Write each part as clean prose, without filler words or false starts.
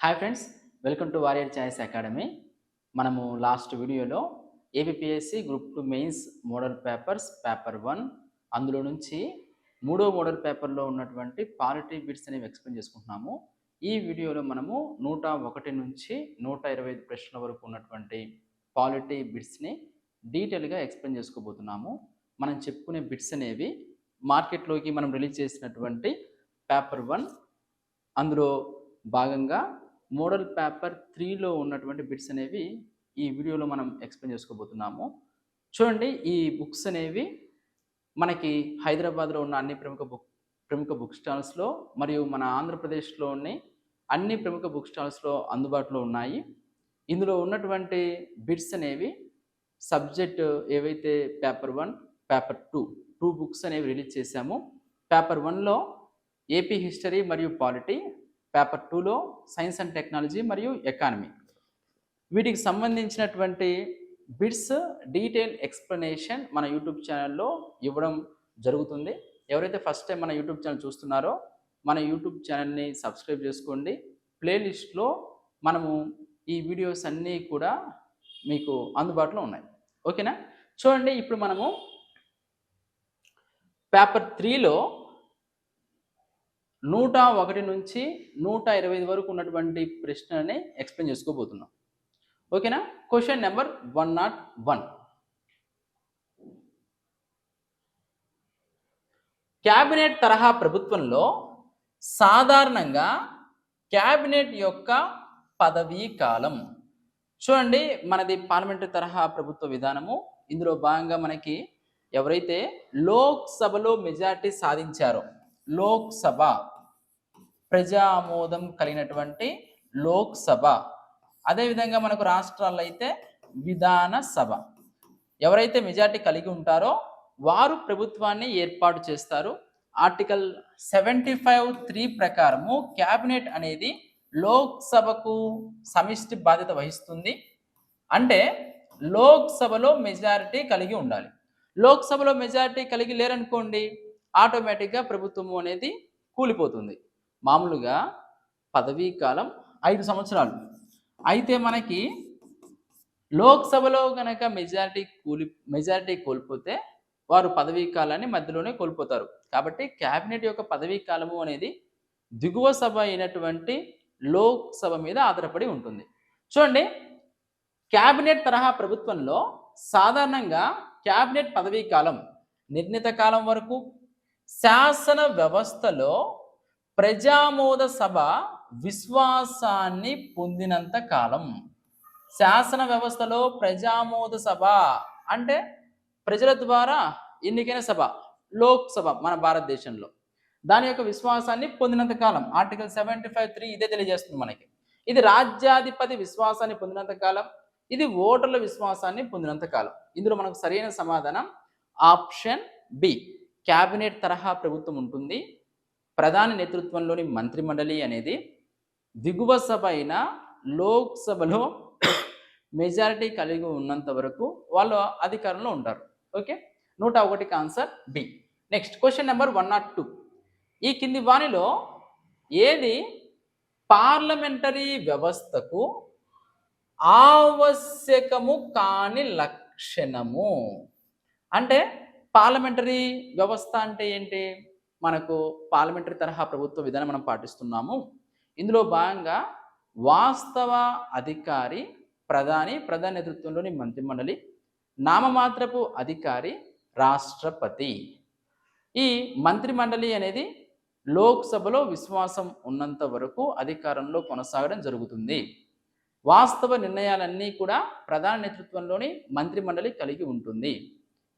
Hi friends, welcome to Warrior Choice Academy. మనము last వీడియోలో APSC group 2 mains model paper 1 అందులో నుంచి మూడో మోడల్ పేపర్లో ఉన్నటువంటి పాలిటీ బిట్స్ అనేవి ఎక్స్ప్లెయిన్ చేసుకుంటున్నాము. ఈ వీడియోలో మనము 101 నుంచి 125 ప్రశ్నల వరకు ఉన్నటువంటి పాలిటీ బిట్స్ని డీటెయిల్గా ఎక్స్ప్లెయిన్ చేసుకోబోతున్నాము. మనం చెప్పుకునే బిట్స్ అనేవి మార్కెట్లోకి మనం రిలీజ్ చేసినటువంటి పేపర్ 1 అందులో భాగంగా మోడల్ పేపర్ 3లో ఉన్నటువంటి బిట్స్ అనేవి ఈ వీడియోలో మనం ఎక్స్ప్లెయిన్ చేసుకోబోతున్నాము. చూడండి, ఈ బుక్స్ అనేవి మనకి హైదరాబాద్లో ఉన్న అన్ని ప్రముఖ బుక్ స్టాల్స్లో మరియు మన ఆంధ్రప్రదేశ్లోని అన్ని ప్రముఖ బుక్ స్టాల్స్లో అందుబాటులో ఉన్నాయి. ఇందులో ఉన్నటువంటి బిట్స్ అనేవి సబ్జెక్ట్ ఏవైతే పేపర్ 1, పేపర్ 2 బుక్స్ అనేవి రిలీజ్ చేశాము. పేపర్ 1లో ఏపీ హిస్టరీ మరియు పాలిటీ, పేపర్ 2లో సైన్స్ అండ్ టెక్నాలజీ మరియు ఎకానమీ. వీటికి సంబంధించినటువంటి బిట్స్ డీటెయిల్ ఎక్స్ప్లెనేషన్ మన యూట్యూబ్ ఛానల్లో ఇవ్వడం జరుగుతుంది. ఎవరైతే ఫస్ట్ టైం మన యూట్యూబ్ ఛానల్ చూస్తున్నారో మన యూట్యూబ్ ఛానల్ని సబ్స్క్రైబ్ చేసుకోండి. ప్లేలిస్ట్లో మనము ఈ వీడియోస్ అన్నీ కూడా మీకు అందుబాటులో ఉన్నాయి. ఓకేనా? చూడండి, ఇప్పుడు మనము పేపర్ 3లో 101 నుంచి 125 వరకు ఉన్నటువంటి ప్రశ్నని ఎక్స్ప్లెయిన్ చేసుకోబోతున్నాం. ఓకేనా? Question number 101. క్యాబినెట్ తరహా ప్రభుత్వంలో సాధారణంగా క్యాబినెట్ యొక్క పదవీ కాలం. చూడండి, మనది పార్లమెంటరీ తరహా ప్రభుత్వ విధానము. ఇందులో భాగంగా మనకి ఎవరైతే లోక్సభలో మెజారిటీ సాధించారో, లోక్సభ ప్రజా ఆమోదం కలిగినటువంటి లోక్సభ, అదేవిధంగా మనకు రాష్ట్రాల్లో అయితే విధానసభ, ఎవరైతే మెజారిటీ కలిగి ఉంటారో వారు ప్రభుత్వాన్ని ఏర్పాటు చేస్తారు. ఆర్టికల్ 75(3) ప్రకారము క్యాబినెట్ అనేది లోక్సభకు సమిష్టి బాధ్యత వహిస్తుంది. అంటే లోక్సభలో మెజారిటీ కలిగి ఉండాలి. లోక్సభలో మెజారిటీ కలిగి లేరనుకోండి, ఆటోమేటిక్గా ప్రభుత్వము అనేది కూలిపోతుంది. మామూలుగా పదవీ కాలం 5 సంవత్సరాలు. అయితే మనకి లోక్సభలో కనుక మెజారిటీ కోల్పోతే వారు పదవీ కాలాన్ని మధ్యలోనే కోల్పోతారు. కాబట్టి క్యాబినెట్ యొక్క పదవీ కాలము అనేది దిగువ సభ అయినటువంటి లోక్సభ మీద ఆధారపడి ఉంటుంది. చూడండి, క్యాబినెట్ తరహా ప్రభుత్వంలో సాధారణంగా క్యాబినెట్ పదవీ కాలం నిర్ణీత కాలం వరకు, శాసన వ్యవస్థలో ప్రజామోద సభ విశ్వాసాన్ని పొందినంత కాలం. శాసన వ్యవస్థలో ప్రజామోద సభ అంటే ప్రజల ద్వారా ఎన్నికైన సభ, లోక్సభ మన భారతదేశంలో, దాని యొక్క విశ్వాసాన్ని పొందినంత కాలం. ఆర్టికల్ 75(3) ఇదే తెలియజేస్తుంది మనకి. ఇది రాజ్యాధిపతి విశ్వాసాన్ని పొందినంత కాలం, ఇది ఓటర్ల విశ్వాసాన్ని పొందినంత కాలం. ఇందులో మనకు సరైన సమాధానం ఆప్షన్ బి. క్యాబినెట్ తరహా ప్రభుత్వం ఉంటుంది. ప్రధాని నేతృత్వంలోని మంత్రిమండలి అనేది దిగువ సభ అయిన లోక్సభలో మెజారిటీ కలిగి ఉన్నంత వరకు వాళ్ళు అధికారంలో ఉంటారు. ఓకే, 101కి answer B. Next question number 102. ఈ కింది వానిలో ఏది పార్లమెంటరీ వ్యవస్థకు ఆవశ్యకము కాని లక్షణము? అంటే పార్లమెంటరీ వ్యవస్థ అంటే ఏంటి? మనకు పార్లమెంటరీ తరహా ప్రభుత్వ విధానం మనం పాటిస్తున్నాము. ఇందులో భాగంగా వాస్తవ అధికారి ప్రధాని నేతృత్వంలోని మంత్రిమండలి, నామమాత్రపు అధికారి రాష్ట్రపతి. ఈ మంత్రిమండలి అనేది లోక్సభలో విశ్వాసం ఉన్నంత వరకు అధికారంలో కొనసాగడం జరుగుతుంది. వాస్తవ నిర్ణయాలన్నీ కూడా ప్రధాన నేతృత్వంలోని మంత్రిమండలి కలిగి ఉంటుంది.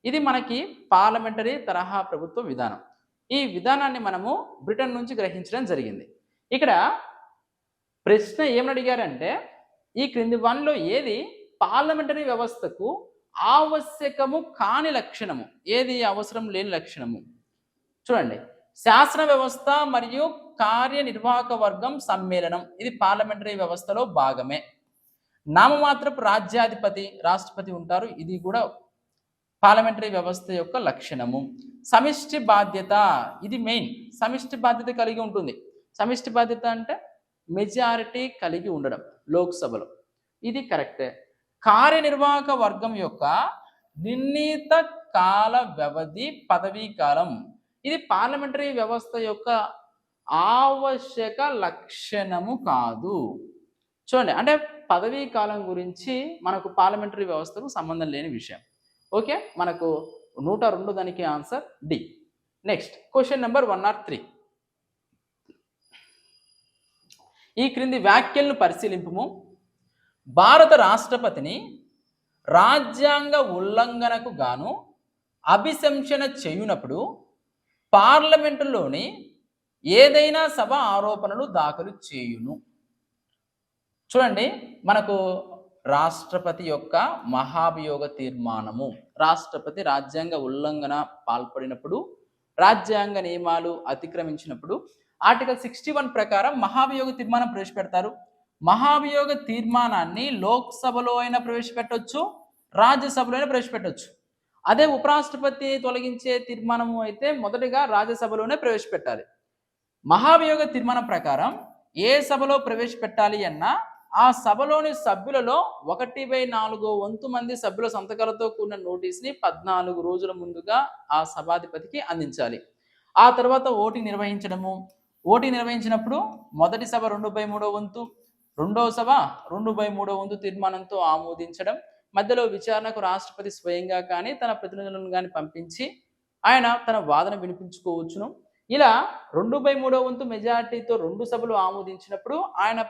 ఇది మనకి పార్లమెంటరీ తరహా ప్రభుత్వ విధానం. ఈ విధానాన్ని మనము బ్రిటన్ నుంచి గ్రహించడం జరిగింది. ఇక్కడ ప్రశ్న ఏమని అడిగారంటే, ఈ క్రింది వానిలో ఏది పార్లమెంటరీ వ్యవస్థకు ఆవశ్యకము కాని లక్షణము? ఏది అవసరం లేని లక్షణము? చూడండి, శాసన వ్యవస్థ మరియు కార్యనిర్వాహక వర్గం సమ్మేళనం, ఇది పార్లమెంటరీ వ్యవస్థలో భాగమే. నామమాత్రపు రాజ్యాధిపతి రాష్ట్రపతి ఉంటారు, ఇది కూడా పార్లమెంటరీ వ్యవస్థ యొక్క లక్షణము. సమిష్టి బాధ్యత, ఇది మెయిన్. సమిష్టి బాధ్యత కలిగి ఉంటుంది. సమిష్టి బాధ్యత అంటే మెజారిటీ కలిగి ఉండడం లోక్సభలో. ఇది కరెక్టే. కార్యనిర్వాహక వర్గం యొక్క నిర్ణీత కాల వ్యవధి పదవీ కాలం. ఇది పార్లమెంటరీ వ్యవస్థ యొక్క ఆవశ్యక లక్షణము కాదు. చూడండి, అంటే పదవీ కాలం గురించి మనకు పార్లమెంటరీ వ్యవస్థకు సంబంధం లేని విషయం. ఓకే, మనకు 102 దానికి answer D. Next question number 103. ఈ క్రింది వ్యాఖ్యలను పరిశీలింపుము. భారత రాష్ట్రపతిని రాజ్యాంగ ఉల్లంఘనకు గాను అభిశంసన చేయునప్పుడు పార్లమెంటులోని ఏదైనా సభ ఆరోపణలు దాఖలు చేయును. చూడండి, మనకు రాష్ట్రపతి యొక్క మహాభియోగ తీర్మానము. రాష్ట్రపతి రాజ్యాంగ ఉల్లంఘన పాల్పడినప్పుడు, రాజ్యాంగ నియమాలు అతిక్రమించినప్పుడు ఆర్టికల్ 61 ప్రకారం మహాభియోగ తీర్మానం ప్రవేశపెడతారు. మహాభియోగ తీర్మానాన్ని లోక్సభలో అయినా ప్రవేశపెట్టవచ్చు, రాజ్యసభలో అయినా ప్రవేశపెట్టవచ్చు. అదే ఉపరాష్ట్రపతి తొలగించే తీర్మానము అయితే మొదటిగా రాజ్యసభలోనే ప్రవేశపెట్టాలి. మహాభియోగ తీర్మానం ప్రకారం ఏ సభలో ప్రవేశపెట్టాలి అన్నా ఆ సభలోని సభ్యులలో 1/4 వంతు మంది సభ్యుల సంతకాలతో కూడిన నోటీస్ని 14 రోజుల ముందుగా ఆ సభాధిపతికి అందించాలి. ఆ తర్వాత ఓటింగ్ నిర్వహించడము. ఓటింగ్ నిర్వహించినప్పుడు మొదటి సభ 2/3 వంతు, రెండవ సభ 2/3 వంతు తీర్మానంతో ఆమోదించడం. మధ్యలో విచారణకు రాష్ట్రపతి స్వయంగా కానీ తన ప్రతినిధులను కానీ పంపించి ఆయన తన వాదన వినిపించుకోవచ్చును. ఇలా 2/3 వంతు మెజారిటీతో 2 సభలు ఆమోదించినప్పుడు ఆయన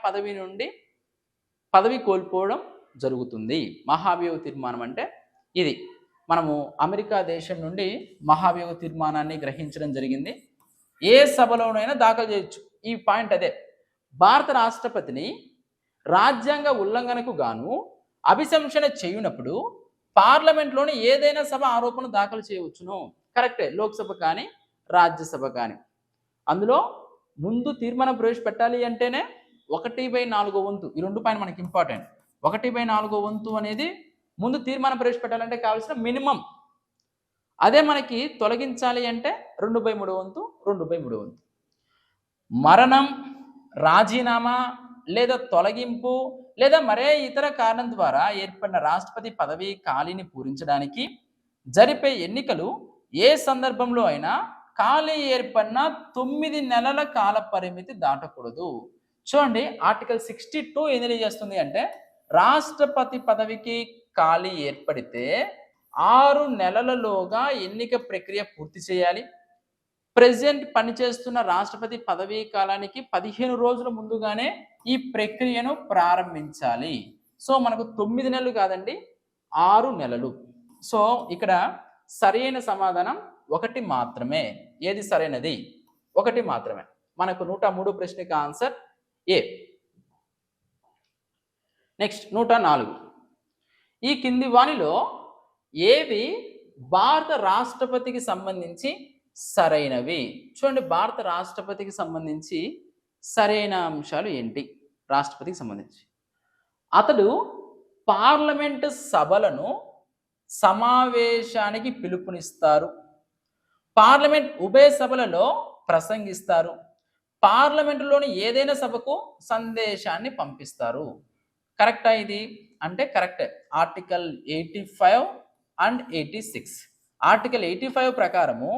పదవి కోల్పోవడం జరుగుతుంది. మహాభియోగ తీర్మానం అంటే ఇది. మనము అమెరికా దేశం నుండి మహాభియోగ తీర్మానాన్ని గ్రహించడం జరిగింది. ఏ సభలోనైనా దాఖలు చేయొచ్చు. ఈ పాయింట్ అదే. భారత రాష్ట్రపతిని రాజ్యాంగ ఉల్లంఘనకు గాను అభిశంసన చేయునప్పుడు పార్లమెంట్లోని ఏదైనా సభ ఆరోపణ దాఖలు చేయవచ్చును. కరెక్టే, లోక్సభ కానీ రాజ్యసభ కానీ. అందులో ముందు తీర్మానం ప్రవేశపెట్టాలి అంటేనే 1/4 వంతు. ఈ 2 పాయింట్ మనకి ఇంపార్టెంట్. 1/4 వంతు అనేది ముందు తీర్మానం ప్రవేశపెట్టాలంటే కావాల్సిన మినిమం. అదే మనకి తొలగించాలి అంటే 2/3 వంతు, 2/3 వంతు. మరణం, రాజీనామా లేదా తొలగింపు లేదా మరే ఇతర కారణం ద్వారా ఏర్పడిన రాష్ట్రపతి పదవి ఖాళీని పూరించడానికి జరిపే ఎన్నికలు ఏ సందర్భంలో అయినా ఖాళీ ఏర్పడిన 9 నెలల కాల పరిమితి దాటకూడదు. చూడండి, ఆర్టికల్ 62 ఏం తెలియజేస్తుంది అంటే రాష్ట్రపతి పదవికి ఖాళీ ఏర్పడితే 6 నెలలలోగా ఎన్నిక ప్రక్రియ పూర్తి చేయాలి. ప్రెసిడెంట్ పనిచేస్తున్న రాష్ట్రపతి పదవీ కాలానికి 15 రోజుల ముందుగానే ఈ ప్రక్రియను ప్రారంభించాలి. సో మనకు 9 నెలలు కాదండి, 6 నెలలు. సో ఇక్కడ సరైన సమాధానం 1 మాత్రమే. ఏది సరైనది? 1 మాత్రమే. మనకు 103 ప్రశ్నకి ఆన్సర్ ఏ. నెక్స్ట్ 104. ఈ కింది వానిలో ఏవి భారత రాష్ట్రపతికి సంబంధించి సరైనవి? చూడండి, భారత రాష్ట్రపతికి సంబంధించి సరైన అంశాలు ఏంటి? రాష్ట్రపతికి సంబంధించి అతడు పార్లమెంటు సభలను సమావేశానికి పిలుపునిస్తారు, పార్లమెంట్ ఉభయ సభలలో ప్రసంగిస్తారు, పార్లమెంటులోని ఏదైనా సభకు సందేశాన్ని పంపిస్తారు. కరెక్టా ఇది? అంటే కరెక్టే. Article 85 and 86. ఆర్టికల్ 85 ప్రకారము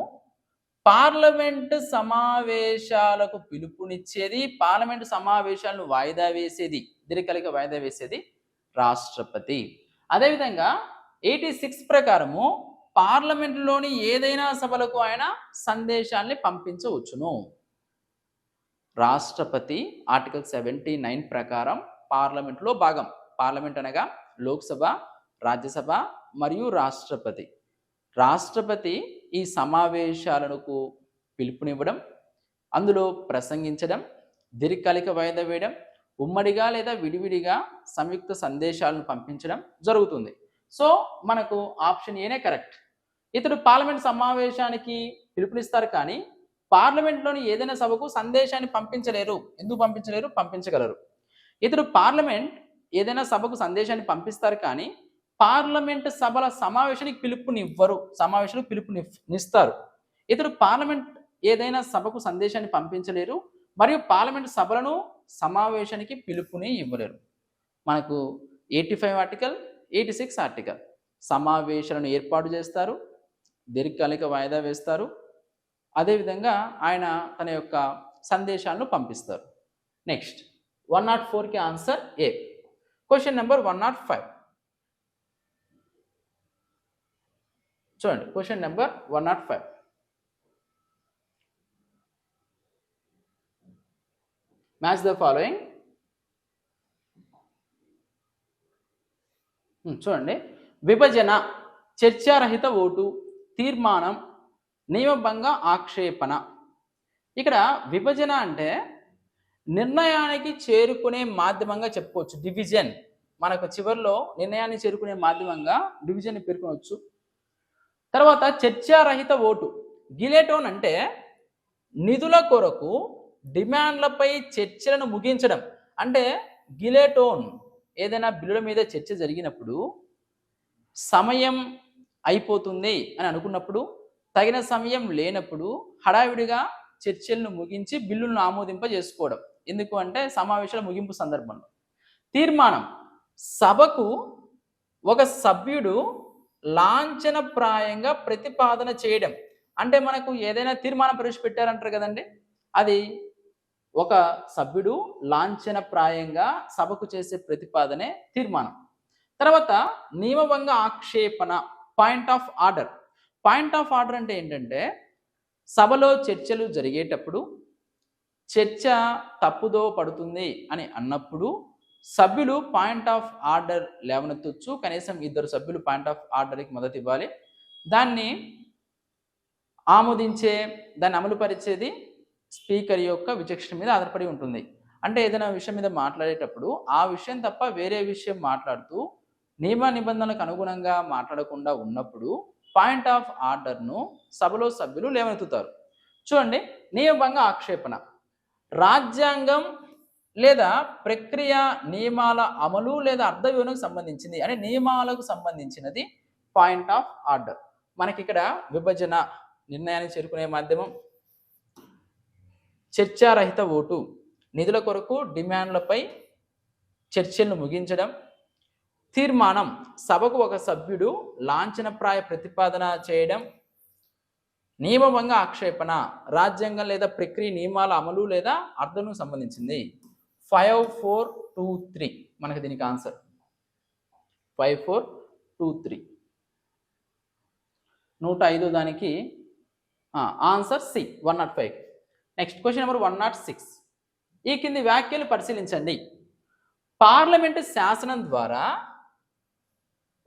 పార్లమెంటు సమావేశాలకు పిలుపునిచ్చేది, పార్లమెంటు సమావేశాలను వాయిదా వేసేది, దీర్ఘకాలిక వాయిదా వేసేది రాష్ట్రపతి. అదేవిధంగా 86 ప్రకారము పార్లమెంటులోని ఏదైనా సభలకు ఆయన సందేశాన్ని పంపించవచ్చును. రాష్ట్రపతి ఆర్టికల్ 79 ప్రకారం పార్లమెంటులో భాగం. పార్లమెంట్ అనగా లోక్సభ, రాజ్యసభ మరియు రాష్ట్రపతి. రాష్ట్రపతి ఈ సమావేశాలకు పిలుపునివ్వడం, అందులో ప్రసంగించడం, దీర్ఘకాలిక వాయిదా వేయడం, ఉమ్మడిగా లేదా విడివిడిగా సంయుక్త సందేశాలను పంపించడం జరుగుతుంది. సో మనకు ఆప్షన్ ఏనే కరెక్ట్. ఇతడు పార్లమెంట్ సమావేశానికి పిలుపునిస్తారు కానీ పార్లమెంట్లోని ఏదైనా సభకు సందేశాన్ని పంపించలేరు. ఎందుకు పంపించలేరు? పంపించగలరు. ఇతడు పార్లమెంట్ ఏదైనా సభకు సందేశాన్ని పంపిస్తారు కానీ పార్లమెంట్ సభల సమావేశానికి పిలుపునివ్వరు. సమావేశానికి పిలుపునిస్తారు. ఇతడు పార్లమెంట్ ఏదైనా సభకు సందేశాన్ని పంపించలేరు మరియు పార్లమెంట్ సభలను సమావేశానికి పిలుపుని ఇవ్వలేరు. మనకు 85 ఆర్టికల్, 86 ఆర్టికల్. సమావేశాలను ఏర్పాటు చేస్తారు, దీర్ఘకాలిక వాయిదా వేస్తారు, అదేవిధంగా ఆయన తన యొక్క సందేశాలను పంపిస్తారు. నెక్స్ట్ 104కి ఆన్సర్ ఏ. క్వశ్చన్ నెంబర్ 105 చూడండి. Question number 105 match the following. చూడండి, విభజన, చర్చారహిత ఓటు, తీర్మానం, నియమభంగ ఆక్షేపణ. ఇక్కడ విభజన అంటే నిర్ణయానికి చేరుకునే మాధ్యమంగా చెప్పుకోవచ్చు. డివిజన్, మనకు చివరిలో నిర్ణయాన్ని చేరుకునే మాధ్యమంగా డివిజన్ని పేర్కొనవచ్చు. తర్వాత చర్చారహిత ఓటు, గిలెటోన్ అంటే నిధుల కొరకు డిమాండ్లపై చర్చలను ముగించడం. అంటే గిలెటోన్ ఏదైనా బిల్లుల మీద చర్చ జరిగినప్పుడు సమయం అయిపోతుంది అని అనుకున్నప్పుడు, తగిన సమయం లేనప్పుడు హడావిడిగా చర్చలను ముగించి బిల్లులను ఆమోదింపజేసుకోవడం. ఎందుకు అంటే సమావేశాల ముగింపు సందర్భంలో. తీర్మానం, సభకు ఒక సభ్యుడు లాంఛనప్రాయంగా ప్రతిపాదన చేయడం. అంటే మనకు ఏదైనా తీర్మానం ప్రవేశపెట్టారంటారు కదండి, అది ఒక సభ్యుడు లాంఛనప్రాయంగా సభకు చేసే ప్రతిపాదనే తీర్మానం. తర్వాత నియమభంగ ఆక్షేపణ, point of order. Point of order అంటే ఏంటంటే సభలో చర్చలు జరిగేటప్పుడు చర్చ తప్పుదో పడుతుంది అని అన్నప్పుడు సభ్యులు పాయింట్ ఆఫ్ ఆర్డర్ లేవనెత్తొచ్చు. కనీసం 2 సభ్యులు పాయింట్ ఆఫ్ ఆర్డర్కి మద్దతు ఇవ్వాలి. దాన్ని ఆమోదించే, దాన్ని అమలుపరిచేది స్పీకర్ యొక్క విచక్షణ మీద ఆధారపడి ఉంటుంది. అంటే ఏదైనా విషయం మీద మాట్లాడేటప్పుడు ఆ విషయం తప్ప వేరే విషయం మాట్లాడుతూ నియమ నిబంధనలకు అనుగుణంగా మాట్లాడకుండా ఉన్నప్పుడు పాయింట్ ఆఫ్ ఆర్డర్ను సభలో సభ్యులు లేవనెత్తుతారు. చూడండి, నియమభంగ ఆక్షేపణ, రాజ్యాంగం లేదా ప్రక్రియ నియమాల అమలు లేదా అర్థ వివరణకు సంబంధించింది అంటే నియమాలకు సంబంధించినది పాయింట్ ఆఫ్ ఆర్డర్. మనకి ఇక్కడ విభజన, నిర్ణయాన్ని చేరుకునే మాధ్యమం, చర్చారహిత ఓటు, నిధుల కొరకు డిమాండ్లపై చర్చలను ముగించడం, తీర్మానం, సభకు ఒక సభ్యుడు లాంఛనప్రాయ ప్రతిపాదన చేయడం, నియమభంగ ఆక్షేపణ, రాజ్యాంగం లేదా ప్రక్రియ నియమాల అమలు లేదా అర్థంకు సంబంధించింది. 5, 4, 2, 3 మనకి దీనికి ఆన్సర్ 5, 4, 2, 3. 105 దానికి answer C 105. Next question number 106. ఈ కింది వ్యాఖ్యలు పరిశీలించండి. పార్లమెంటు శాసనం ద్వారా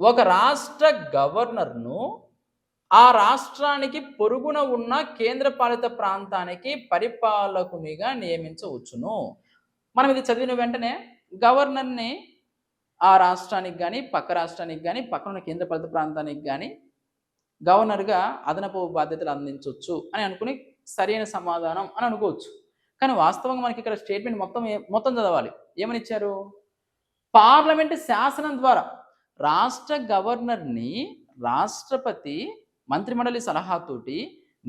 ఒక రాష్ట్ర గవర్నర్ను ఆ రాష్ట్రానికి పొరుగున ఉన్న కేంద్రపాలిత ప్రాంతానికి పరిపాలకునిగా నియమించవచ్చును. మనం ఇది చదివిన వెంటనే గవర్నర్ని ఆ రాష్ట్రానికి కానీ పక్క రాష్ట్రానికి కానీ పక్కన కేంద్రపాలిత ప్రాంతానికి కానీ గవర్నర్గా అదనపు బాధ్యతలు అందించవచ్చు అని అనుకుని సరైన సమాధానం అని అనుకోవచ్చు. కానీ వాస్తవంగా మనకి ఇక్కడ స్టేట్మెంట్ మొత్తం చదవాలి. ఏమని ఇచ్చారు? పార్లమెంటు శాసనం ద్వారా రాష్ట్ర గవర్నర్ని రాష్ట్రపతి మంత్రిమండలి సలహాతోటి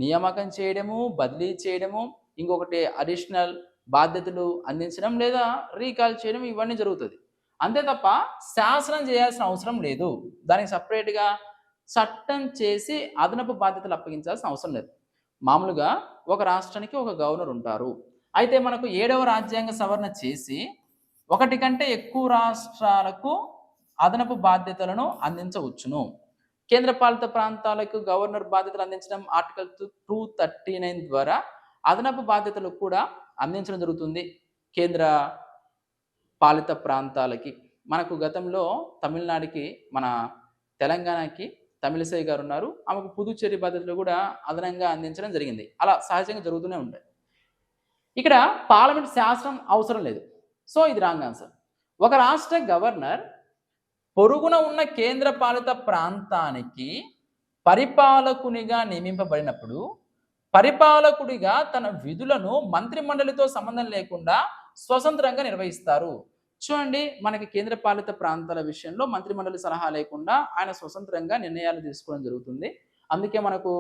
నియామకం చేయడము, బదిలీ చేయడము, ఇంకొకటి అడిషనల్ బాధ్యతలు అందించడం లేదా రీకాల్ చేయడం, ఇవన్నీ జరుగుతుంది. అంతే తప్ప శాసనం చేయాల్సిన అవసరం లేదు. దానికి సపరేట్గా చట్టం చేసి అదనపు బాధ్యతలు అప్పగించాల్సిన అవసరం లేదు. మామూలుగా ఒక రాష్ట్రానికి ఒక గవర్నర్ ఉంటారు. అయితే మనకు 7వ రాజ్యాంగ సవరణ చేసి 1 కంటే ఎక్కువ రాష్ట్రాలకు అదనపు బాధ్యతలను అందించవచ్చును. కేంద్రపాలిత ప్రాంతాలకు గవర్నర్ బాధ్యతలు అందించడం ఆర్టికల్ 239 ద్వారా అదనపు బాధ్యతలు కూడా అందించడం జరుగుతుంది కేంద్ర పాలిత ప్రాంతాలకి. మనకు గతంలో తమిళనాడుకి, మన తెలంగాణకి తమిళిసై గారు ఉన్నారు, ఆమెకు పుదుచ్చేరి బాధ్యతలు కూడా అదనంగా అందించడం జరిగింది. అలా సహజంగా జరుగుతూనే ఉంటాయి. ఇక్కడ పార్లమెంట్ శాసనం అవసరం లేదు. సో ఇది రాంగ్ ఆన్సర్. ఒక రాష్ట్ర గవర్నర్ పొరుగున ఉన్న కేంద్ర పాలిత ప్రాంతానికి పరిపాలకునిగా నియమింపబడినప్పుడు పరిపాలకుడిగా తన విధులను మంత్రిమండలితో సంబంధం లేకుండా స్వతంత్రంగా నిర్వహిస్తారు. చూడండి, మనకి కేంద్ర పాలిత ప్రాంతాల విషయంలో మంత్రిమండలి సలహా లేకుండా ఆయన స్వతంత్రంగా నిర్ణయాలు తీసుకోవడం జరుగుతుంది. అందుకే మనకు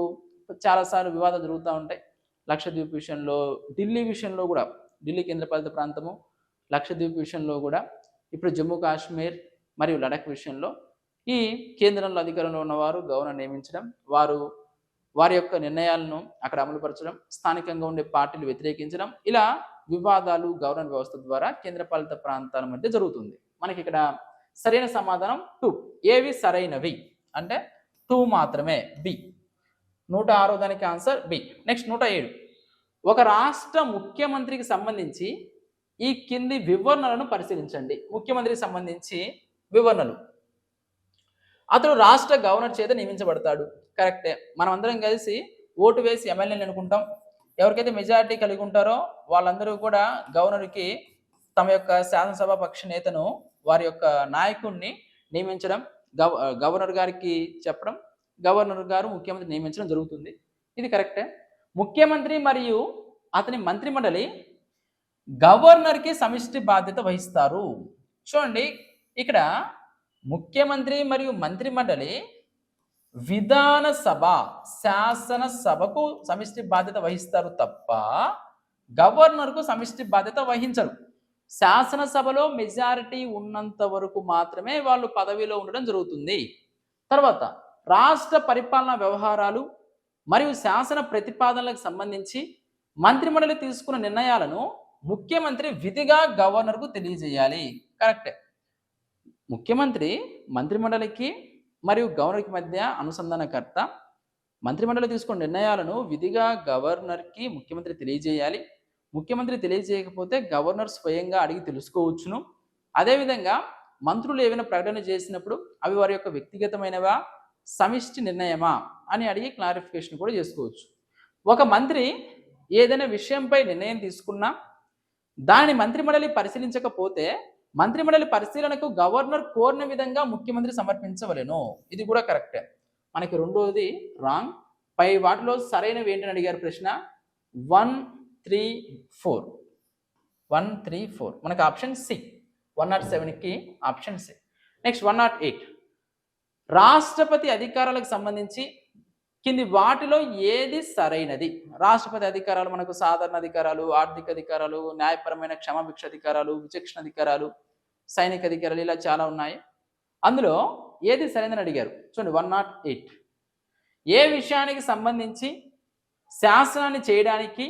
చాలాసార్లు వివాదాలు జరుగుతూ ఉంటాయి. లక్షద్వీప్ విషయంలో, ఢిల్లీ విషయంలో కూడా, ఢిల్లీ కేంద్రపాలిత ప్రాంతము, లక్షద్వీప్ విషయంలో కూడా, ఇప్పుడు జమ్మూ కాశ్మీర్ మరియు లడఖ్ విషయంలో ఈ కేంద్రంలో అధికారంలో ఉన్నవారు గవర్నర్ నియమించడం, వారి యొక్క నిర్ణయాలను అక్కడ అమలుపరచడం, స్థానికంగా ఉండే పార్టీలు వ్యతిరేకించడం, ఇలా వివాదాలు గవర్నర్ వ్యవస్థ ద్వారా కేంద్రపాలిత ప్రాంతాల మధ్య జరుగుతుంది. మనకి ఇక్కడ సరైన సమాధానం 2. ఏవి సరైనవి అంటే 2 మాత్రమే, బి. 106వ దానికి ఆన్సర్ బి. నెక్స్ట్ 107. ఒక రాష్ట్ర ముఖ్యమంత్రికి సంబంధించి ఈ కింది వివరణలను పరిశీలించండి. ముఖ్యమంత్రికి సంబంధించి వివరణలు. అతడు రాష్ట్ర గవర్నర్ చేత నియమించబడతాడు. కరెక్టే. మనం అందరం కలిసి ఓటు వేసి ఎమ్మెల్యేని ఎన్నుకుంటాం. ఎవరికైతే మెజారిటీ కలిగి ఉంటారో వాళ్ళందరూ కూడా గవర్నర్కి తమ యొక్క శాసనసభ పక్ష నేతను, వారి యొక్క నాయకుడిని నియమించడం, గవర్నర్ గారికి చెప్పడం, గవర్నర్ గారు ముఖ్యమంత్రి నియమించడం జరుగుతుంది. ఇది కరెక్టే. ముఖ్యమంత్రి మరియు అతని మంత్రిమండలి గవర్నర్కి సమిష్టి బాధ్యత వహిస్తారు. చూడండి, ఇక్కడ ముఖ్యమంత్రి మరియు మంత్రిమండలి విధానసభ, శాసనసభకు సమిష్టి బాధ్యత వహిస్తారు తప్ప గవర్నర్కు సమిష్టి బాధ్యత వహించరు. శాసనసభలో మెజారిటీ ఉన్నంత వరకు మాత్రమే వాళ్ళు పదవిలో ఉండడం జరుగుతుంది. తర్వాత రాష్ట్ర పరిపాలనా వ్యవహారాలు మరియు శాసన ప్రతిపాదనలకు సంబంధించి మంత్రిమండలి తీసుకున్న నిర్ణయాలను ముఖ్యమంత్రి విధిగా గవర్నర్కు తెలియజేయాలి. కరెక్టే. ముఖ్యమంత్రి మంత్రిమండలికి మరియు గవర్నర్కి మధ్య అనుసంధానకర్త. మంత్రిమండలి తీసుకున్న నిర్ణయాలను విధిగా గవర్నర్కి ముఖ్యమంత్రి తెలియజేయాలి. ముఖ్యమంత్రి తెలియజేయకపోతే గవర్నర్ స్వయంగా అడిగి తెలుసుకోవచ్చును. అదేవిధంగా మంత్రులు ఏవైనా ప్రకటన చేసినప్పుడు అవి వారి యొక్క వ్యక్తిగతమైనవా, సమిష్టి నిర్ణయమా అని అడిగి క్లారిఫికేషన్ కూడా చేసుకోవచ్చు. ఒక మంత్రి ఏదైనా విషయంపై నిర్ణయం తీసుకున్నా దానిని మంత్రిమండలి పరిశీలించకపోతే మంత్రిమండలి పరిశీలనకు గవర్నర్ కోరిన విధంగా ముఖ్యమంత్రి సమర్పించవలెను. ఇది కూడా కరెక్టే. మనకి రెండోది రాంగ్. పై వాటిలో సరైనవి ఏంటని అడిగారు ప్రశ్న. 1, 3, 4. 1, 3, 4 మనకు ఆప్షన్ సి. 107కి ఆప్షన్ సి. నెక్స్ట్ 108. రాష్ట్రపతి అధికారాలకు సంబంధించి కింది వాటిలో ఏది సరైనది? రాష్ట్రపతి అధికారాలు మనకు సాధారణ అధికారాలు, ఆర్థిక అధికారాలు, న్యాయపరమైన క్షమాభిక్ష అధికారాలు, విచక్షణ అధికారాలు, సైనిక అధికారాలు, ఇలా చాలా ఉన్నాయి. అందులో ఏది సరైనదని అడిగారు. చూడండి 108. ఏ విషయానికి సంబంధించి శాసనాన్ని చేయడానికి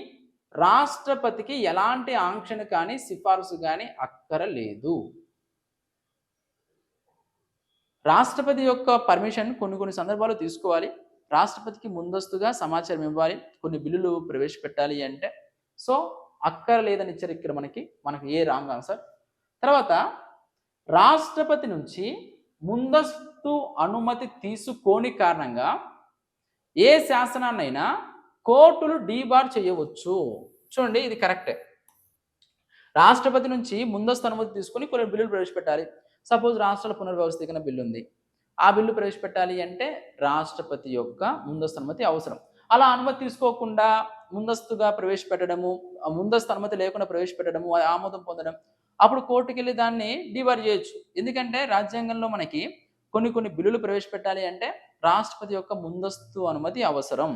రాష్ట్రపతికి ఎలాంటి ఆంక్షను కానీ సిఫారసు కానీ అక్కరలేదు. రాష్ట్రపతి యొక్క పర్మిషన్ కొన్ని సందర్భాల్లో తీసుకోవాలి. రాష్ట్రపతికి ముందస్తుగా సమాచారం ఇవ్వాలి కొన్ని బిల్లులు ప్రవేశపెట్టాలి అంటే. సో అక్కరలేదని ఇచ్చారు ఇక్కడ మనకి ఏ రాంగ్ ఆన్సర్. తర్వాత రాష్ట్రపతి నుంచి ముందస్తు అనుమతి తీసుకోని కారణంగా ఏ శాసనాన్నైనా కోర్టులు డీబార్ చేయవచ్చు. చూడండి, ఇది కరెక్టే. రాష్ట్రపతి నుంచి ముందస్తు అనుమతి తీసుకొని కొన్ని బిల్లులు ప్రవేశపెట్టాలి. సపోజ్ రాష్ట్రాల పునర్వ్యవస్థీకరణ బిల్లు ఉంది. ఆ బిల్లు ప్రవేశపెట్టాలి అంటే రాష్ట్రపతి యొక్క ముందస్తు అనుమతి అవసరం. అలా అనుమతి తీసుకోకుండా ముందస్తుగా ప్రవేశపెట్టడము, ముందస్తు అనుమతి లేకుండా ప్రవేశపెట్టడము, ఆమోదం పొందడం, అప్పుడు కోర్టుకి వెళ్ళి దాన్ని డిబార్ చేయొచ్చు. ఎందుకంటే రాజ్యాంగంలో మనకి కొన్ని బిల్లులు ప్రవేశపెట్టాలి అంటే రాష్ట్రపతి యొక్క ముందస్తు అనుమతి అవసరం.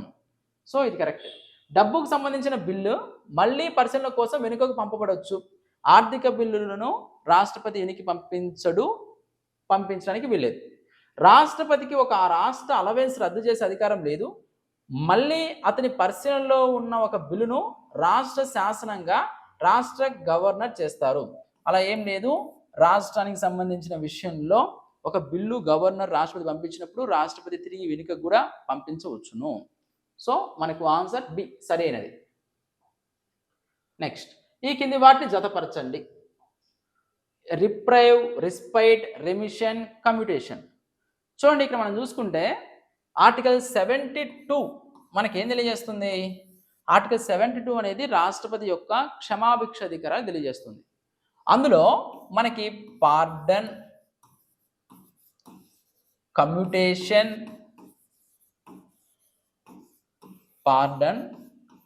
సో ఇది కరెక్ట్. డబ్బుకు సంబంధించిన బిల్లు మళ్ళీ పరిశీలన కోసం వెనుకకు పంపబడవచ్చు. ఆర్థిక బిల్లులను రాష్ట్రపతి వెనక్కి పంపించడానికి వీల్లేదు. రాష్ట్రపతికి ఒక రాష్ట్ర అలవెన్స్ రద్దు చేసే అధికారం లేదు. మళ్ళీ అతని పరిశీలనలో ఉన్న ఒక బిల్లును రాష్ట్ర శాసనంగా రాష్ట్ర గవర్నర్ చేస్తారు. అలా ఏం లేదు. రాష్ట్రానికి సంబంధించిన విషయంలో ఒక బిల్లు గవర్నర్ రాష్ట్రపతి పంపించినప్పుడు రాష్ట్రపతి తిరిగి వెనుక కూడా పంపించవచ్చును. సో మనకు ఆన్సర్ బి సరైనది. నెక్స్ట్, ఈ కింది వాటిని జతపరచండి. Reprieve, respite, remission, commutation. చూడండి, ఇక్కడ మనం చూసుకుంటే ఆర్టికల్ 72 మనకేం తెలియజేస్తుంది? ఆర్టికల్ 72 అనేది రాష్ట్రపతి యొక్క క్షమాభిక్ష అధికారాలు తెలియజేస్తుంది. అందులో మనకి pardon,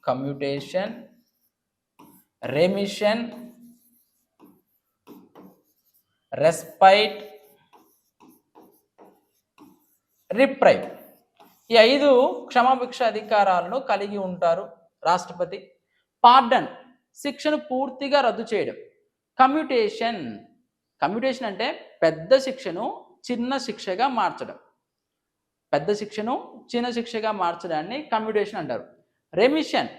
commutation, remission, respite, reprieve, ఈ 5 క్షమాభిక్ష అధికారాలను కలిగి ఉంటారు రాష్ట్రపతి. పార్డన్, శిక్షను పూర్తిగా రద్దు చేయడం. కమ్యూటేషన్. కమ్యూటేషన్ అంటే పెద్ద శిక్షను చిన్న శిక్షగా మార్చడం. పెద్ద శిక్షను చిన్న శిక్షగా మార్చడాన్ని కమ్యూటేషన్ అంటారు. రెమిషన్,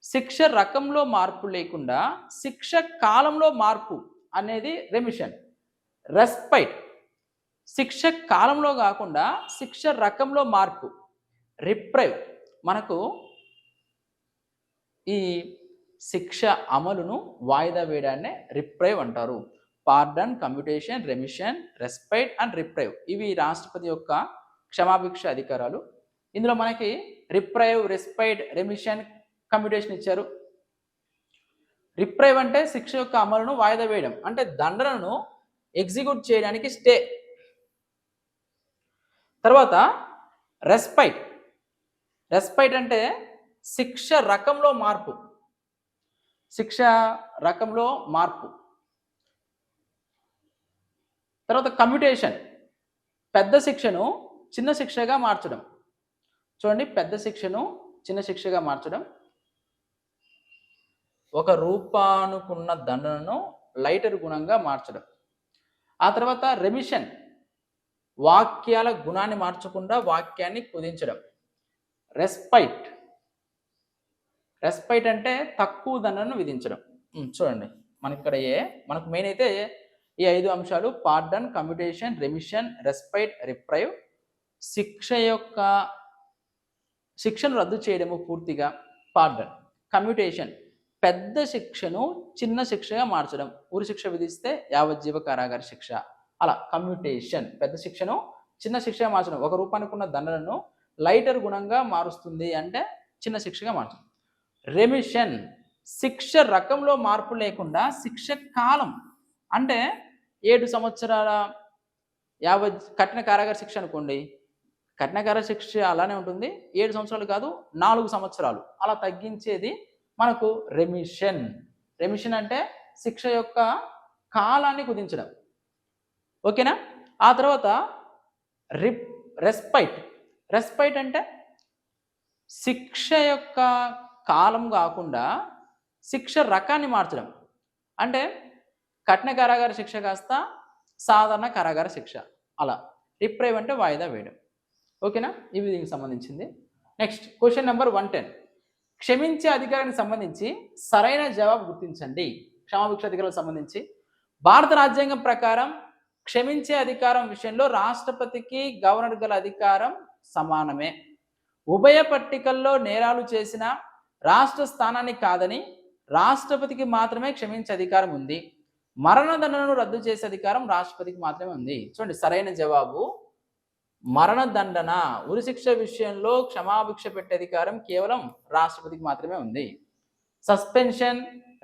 శిక్ష రకంలో మార్పు లేకుండా శిక్ష కాలంలో మార్పు అనేది రెమిషన్. రెస్పైట్, శిక్ష కాలంలో కాకుండా శిక్ష రకంలో మార్పు. రిప్రైవ్, మనకు ఈ శిక్ష అమలును వాయిదా వేయడాన్ని రిప్రైవ్ అంటారు. Pardon, commutation, remission, respite and reprieve ఇవి రాష్ట్రపతి యొక్క క్షమాభిక్ష అధికారాలు. ఇందులో మనకి రిప్రైవ్, రెస్పైట్, రెమిషన్, కమ్యూటేషన్ ఇచ్చారు. రిప్రైవ్ అంటే శిక్ష యొక్క అమలును వాయిదా వేయడం, అంటే దండనను ఎగ్జిక్యూట్ చేయడానికి స్టే. తర్వాత రెస్పైట్. రెస్పైట్ అంటే శిక్ష రకంలో మార్పు. శిక్ష రకంలో మార్పు. తర్వాత కమ్యూటేషన్, పెద్ద శిక్షను చిన్న శిక్షగా మార్చడం. చూడండి, పెద్ద శిక్షను చిన్న శిక్షగా మార్చడం. ఒక రూపానుకున్న దండనను లైటర్ గుణంగా మార్చడం. ఆ తర్వాత రెమిషన్, వాక్యాల గుణాన్ని మార్చకుండా వాక్యాన్ని కుదించడం. రెస్పైట్, రెస్పైట్ అంటే తక్కువ దండనను విధించడం. చూడండి, మనకి ఇక్కడ మనకు మెయిన్ అయితే ఈ 5 అంశాలు: pardon, commutation, remission, respite, reprieve. శిక్షను రద్దు చేయడము పూర్తిగా పార్డన్. కమ్యూటేషన్, పెద్ద శిక్షను చిన్న శిక్షగా మార్చడం. ఉరి శిక్ష విధిస్తే యావజ్జీవ కారాగార శిక్ష. అలా కమ్యూటేషన్ పెద్ద శిక్షను చిన్న శిక్షగా మార్చడం. ఒక రూపానికి ఉన్న దండనను లైటర్ గుణంగా మారుస్తుంది అంటే చిన్న శిక్షగా మార్చడం. రెమిషన్, శిక్ష రకంలో మార్పు లేకుండా శిక్ష కాలం, అంటే 7 సంవత్సరాల కఠిన కారాగార శిక్ష అనుకోండి, కఠిన కారాగార శిక్ష అలానే ఉంటుంది, 7 సంవత్సరాలు కాదు 4 సంవత్సరాలు అలా తగ్గించేది మనకు రెమిషన్. రెమిషన్ అంటే శిక్ష యొక్క కాలాన్ని కుదించడం. ఓకేనా? ఆ తర్వాత రెస్పైట్. రెస్పైట్ అంటే శిక్ష యొక్క కాలం కాకుండా శిక్ష రకాన్ని మార్చడం. అంటే కఠిన కారాగార శిక్ష కాస్త సాధారణ కారాగార శిక్ష అలా. రిప్రైవ్ అంటే వాయిదా వేయడం. ఓకేనా? ఇవి దీనికి సంబంధించింది. Next question number 110. క్షమించే అధికారానికి సంబంధించి సరైన జవాబు గుర్తించండి. క్షమాభిక్ష అధికారాలకు సంబంధించి భారత రాజ్యాంగం ప్రకారం క్షమించే అధికారం విషయంలో రాష్ట్రపతికి గవర్నర్ గల అధికారం సమానమే. ఉభయ పట్టికల్లో నేరాలు చేసిన రాష్ట్ర స్థానాన్ని కాదని రాష్ట్రపతికి మాత్రమే క్షమించే అధికారం ఉంది. మరణదండనను రద్దు చేసే అధికారం రాష్ట్రపతికి మాత్రమే ఉంది. చూడండి, సరైన జవాబు మరణదండన, ఉరిశిక్ష విషయంలో క్షమాభిక్ష పెట్టే అధికారం కేవలం రాష్ట్రపతికి మాత్రమే ఉంది. సస్పెన్షన్,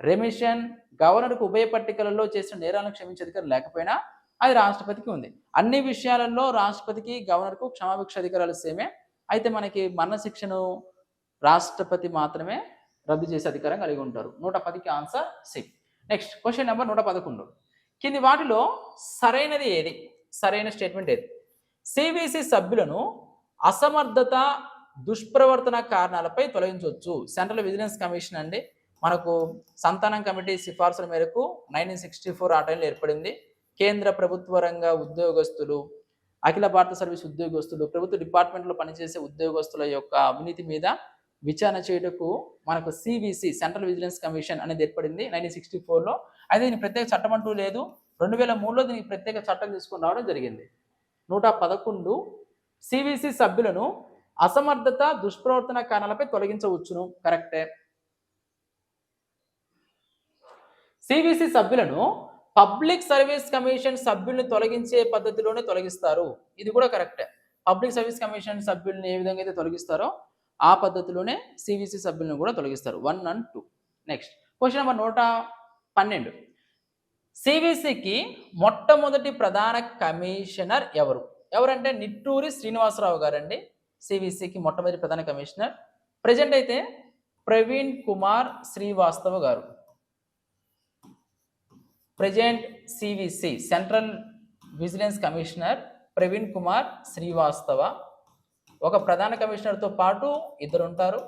రెమిషన్, గవర్నర్కు ఉభయ పట్టికలలో చేసిన నేరాలను క్షమించే అధికారం లేకపోయినా అది రాష్ట్రపతికి ఉంది. అన్ని విషయాలలో రాష్ట్రపతికి గవర్నర్కు క్షమాభిక్ష అధికారాలు సేమే. అయితే మనకి మరణశిక్షను రాష్ట్రపతి మాత్రమే రద్దు చేసే అధికారం కలిగి ఉంటారు. 110కి answer C. Next question number 111. కింది వాటిలో సరైనది ఏది? సరైన స్టేట్మెంట్ ఏది? సివిసి సభ్యులను అసమర్థత, దుష్ప్రవర్తన కారణాలపై తొలగించవచ్చు. సెంట్రల్ విజిలెన్స్ కమిషన్ అండి, మనకు సంతానం కమిటీ సిఫార్సుల మేరకు 1964 ఆ టైంలో ఏర్పడింది. కేంద్ర ప్రభుత్వ రంగ ఉద్యోగస్తులు, అఖిల భారత సర్వీస్ ఉద్యోగస్తులు, ప్రభుత్వ డిపార్ట్మెంట్లో పనిచేసే ఉద్యోగస్తుల యొక్క అవినీతి మీద విచారణ చేయుటకు మనకు సివిసి, సెంట్రల్ విజిలెన్స్ కమిషన్ అనేది ఏర్పడింది 1964లో. అయితే దీనికి ప్రత్యేక చట్టం అంటూ లేదు. 2003లో దీనికి ప్రత్యేక చట్టం తీసుకొని రావడం జరిగింది. 111 సివిసి సభ్యులను అసమర్థత, దుష్ప్రవర్తన కారణాలపై తొలగించవచ్చును. కరెక్టే. సివిసి సభ్యులను పబ్లిక్ సర్వీస్ కమిషన్ సభ్యుల్ని తొలగించే పద్ధతిలోనే తొలగిస్తారు. ఇది కూడా కరెక్టే. పబ్లిక్ సర్వీస్ కమిషన్ సభ్యుల్ని ఏ విధంగా అయితే తొలగిస్తారో ఆ పద్ధతిలోనే సివిసి సభ్యులను కూడా తొలగిస్తారు. 1 and 2. Next question number 112. సివిసికి మొట్టమొదటి ప్రధాన కమిషనర్ ఎవరు? ఎవరంటే నిట్టూరి శ్రీనివాసరావు గారండి సివిసికి మొట్టమొదటి ప్రధాన కమిషనర్. ప్రజెంట్ అయితే ప్రవీణ్ కుమార్ శ్రీవాస్తవ గారు. Present CVC central vigilance commissioner Praveen Kumar Srivastava. ఒక ప్రధాన కమిషనర్తో పాటు 2 ఉంటారు.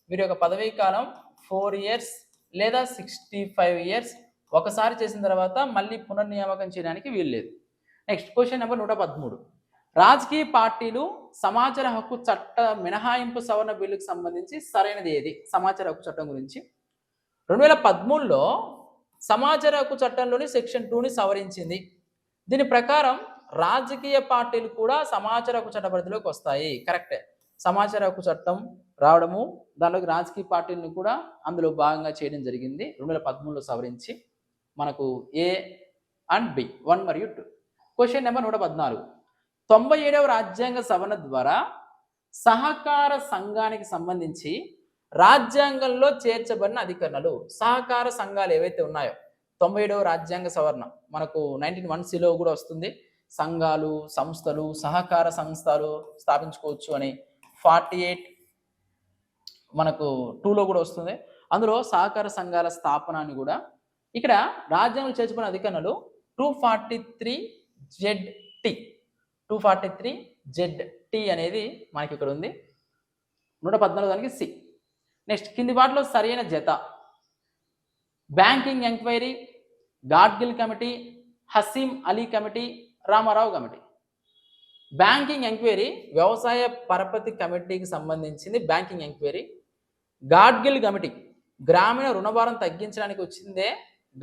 వీరి యొక్క పదవీ కాలం 4 years లేదా 65 years ఒకసారి చేసిన తర్వాత మళ్ళీ పునర్నియామకం చేయడానికి వీల్లేదు. Next question number 113. రాజకీయ పార్టీలు సమాచార హక్కు చట్ట మినహాయింపు సవరణ బిల్లుకు సంబంధించి సరైనది ఏది? సమాచార హక్కు చట్టం గురించి 2013లో సమాచార హక్కు చట్టంలోని సెక్షన్ 2ని సవరించింది. దీని ప్రకారం రాజకీయ పార్టీలు కూడా సమాచార హక్కు చట్ట పరిధిలోకి వస్తాయి. కరెక్టే. సమాచార హక్కు చట్టం రావడము, దానిలోకి రాజకీయ పార్టీలను కూడా అందులో భాగంగా చేయడం జరిగింది. 2013లో సవరించి మనకు ఏ అండ్ బి 1 మరియు 2. Question number 114. 97వ రాజ్యాంగ సవరణ ద్వారా సహకార సంఘానికి సంబంధించి రాజ్యాంగంలో చేర్చబడిన అధికరణలు. సహకార సంఘాలు ఏవైతే ఉన్నాయో 97వ రాజ్యాంగ సవరణ మనకు 1901లో కూడా వస్తుంది. సంఘాలు, సంస్థలు, సహకార సంస్థలు స్థాపించుకోవచ్చు అని 48 మనకు 2లో కూడా వస్తుంది. అందులో సహకార సంఘాల స్థాపన అని కూడా ఇక్కడ రాజ్యాంగంలో చేర్చబడిన అధికరణలు 243ZT అనేది మనకి ఇక్కడ ఉంది. 114 దానికి సి. నెక్స్ట్ కింది వాటిలో సరైన జత. Banking enquiry, Gadgil committee, Hashim Ali committee, Ramarao committee. Banking enquiry వ్యవసాయ పరపతి కమిటీకి సంబంధించింది. Banking enquiry. గాడ్గిల్ కమిటీ గ్రామీణ రుణభారం తగ్గించడానికి వచ్చిందే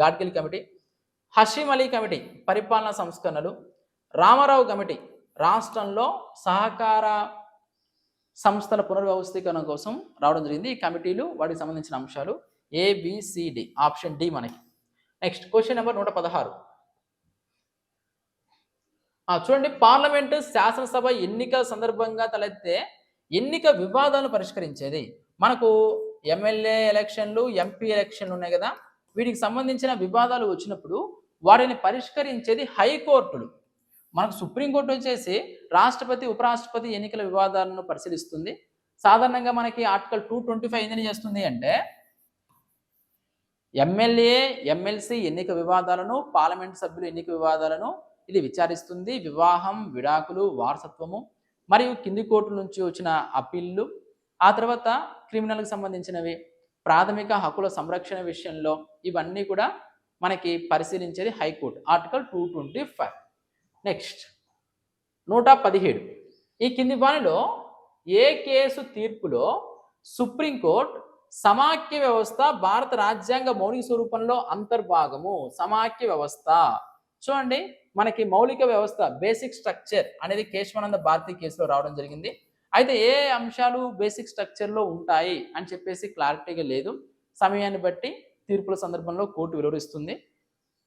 గాడ్గిల్ కమిటీ. హషీం అలీ కమిటీ పరిపాలనా సంస్కరణలు. రామారావు కమిటీ రాష్ట్రంలో సహకార సంస్థల పునర్వ్యవస్థీకరణ కోసం రావడం జరిగింది. ఈ కమిటీలు వాటికి సంబంధించిన అంశాలు ABCD ఆప్షన్ డి మనకి. Next question number 116. చూడండి, పార్లమెంటు శాసనసభ ఎన్నికల సందర్భంగా తలెత్తే ఎన్నిక వివాదాలను పరిష్కరించేది. మనకు ఎమ్మెల్యే ఎలక్షన్లు, ఎంపీ ఎలక్షన్లు ఉన్నాయి కదా, వీటికి సంబంధించిన వివాదాలు వచ్చినప్పుడు వాటిని పరిష్కరించేది హైకోర్టులు. మనకు సుప్రీంకోర్టు వచ్చేసి రాష్ట్రపతి, ఉపరాష్ట్రపతి ఎన్నికల వివాదాలను పరిశీలిస్తుంది. సాధారణంగా మనకి ఆర్టికల్ 225 ఏం చేస్తుంది అంటే ఎమ్మెల్యే, ఎమ్మెల్సీ ఎన్నిక వివాదాలను, పార్లమెంట్ సభ్యులు ఎన్నిక వివాదాలను ఇది విచారిస్తుంది. వివాహం, విడాకులు, వారసత్వము మరియు కింది కోర్టుల నుంచి వచ్చిన అప్పీళ్లు, ఆ తర్వాత క్రిమినల్కి సంబంధించినవి, ప్రాథమిక హక్కుల సంరక్షణ విషయంలో ఇవన్నీ కూడా మనకి పరిశీలించేది హైకోర్టు. ఆర్టికల్ 225. నెక్స్ట్ 117. ఈ కింది వానిలో ఏ కేసు తీర్పులో సుప్రీంకోర్టు సమాఖ్య వ్యవస్థ భారత రాజ్యాంగ మౌలిక స్వరూపంలో అంతర్భాగము? సమాఖ్య వ్యవస్థ చూడండి, మనకి మౌలిక వ్యవస్థ బేసిక్ స్ట్రక్చర్ అనేది కేశవానంద భారతి కేసులో రావడం జరిగింది. అయితే ఏ అంశాలు బేసిక్ స్ట్రక్చర్లో ఉంటాయి అని చెప్పేసి క్లారిటీగా లేదు. సమయాన్ని బట్టి తీర్పుల సందర్భంలో కోర్టు వివరిస్తుంది.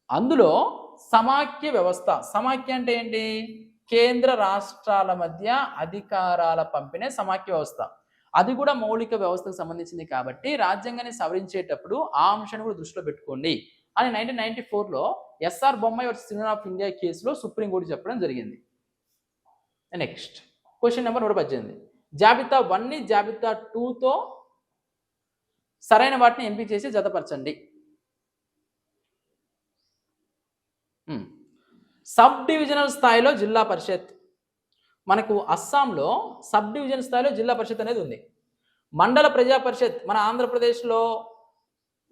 అందులో సమాఖ్య వ్యవస్థ, సమాఖ్య అంటే ఏంటి? కేంద్ర రాష్ట్రాల మధ్య అధికారాల పంపిణీ సమాఖ్య వ్యవస్థ. అది కూడా మౌలిక వ్యవస్థకు సంబంధించింది కాబట్టి రాజ్యాంగాన్ని సవరించేటప్పుడు ఆ అంశాన్ని కూడా దృష్టిలో పెట్టుకోండి అని 1994లో S R Bommai versus union of India కేసులో సుప్రీంకోర్టు చెప్పడం జరిగింది. Next question number 118. జాబితా 1ని జాబితా 2తో సరైన వాటిని ఎంపిక చేసి జతపరచండి. సబ్ డివిజనల్ స్థాయిలో జిల్లా పరిషత్. మనకు అస్సాంలో సబ్ డివిజన్ స్థాయిలో జిల్లా పరిషత్ అనేది ఉంది. మండల ప్రజా పరిషత్ మన ఆంధ్రప్రదేశ్లో